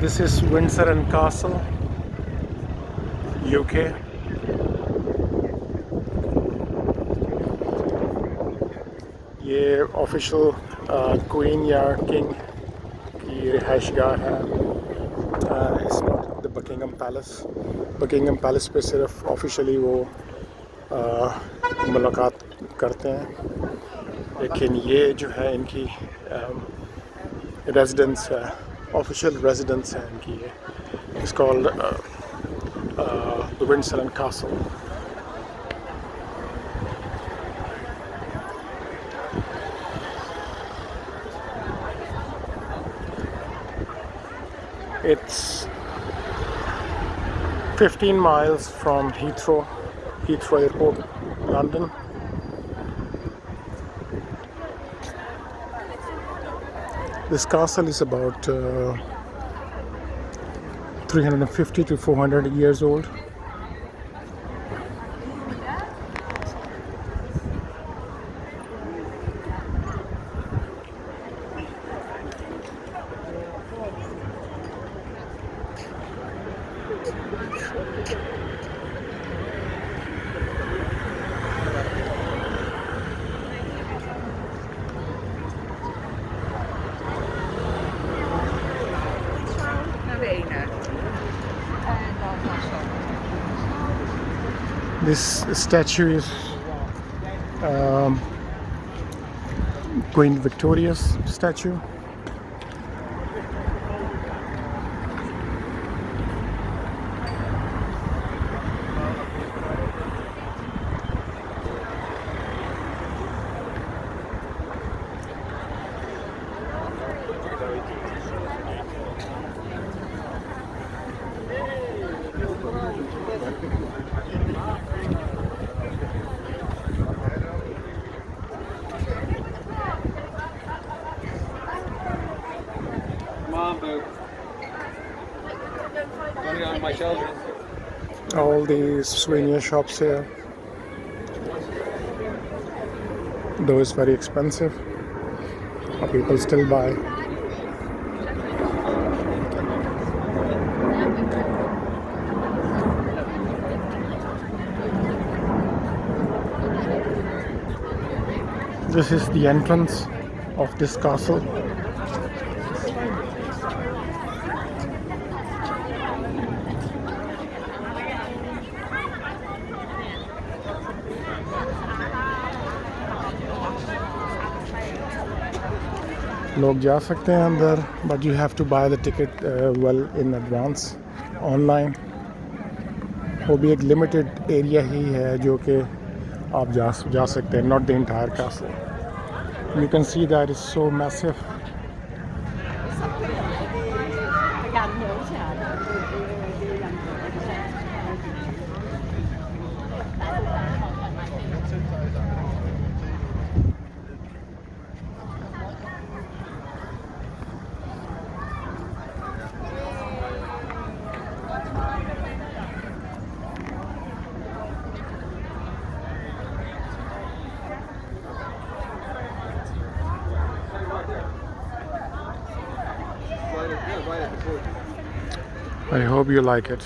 This is Windsor and Castle, UK. ये official queen या king की रिहाइश गाह है. It's not the Buckingham palace. Buckingham palace पे सिर्फ ऑफिशियली वो मुलाकात करते हैं, लेकिन ये जो है इनकी रेजिडेंस है, ऑफिशियल रेजिडेंस है इनकी. ये it's called the Windsor and castle. It's 15 miles from Heathrow Airport, London. This castle is about 350 to 400 years old. This statue is Queen Victoria's statue. All these souvenir shops here, though it's very expensive, but people still buy. This is the entrance of this castle. लोग जा सकते हैं अंदर, but you have to buy the ticket well in advance online. वो भी एक limited area ही है जो कि आप जा सकते हैं, not the entire castle. You can see that is so massive. I hope you like it.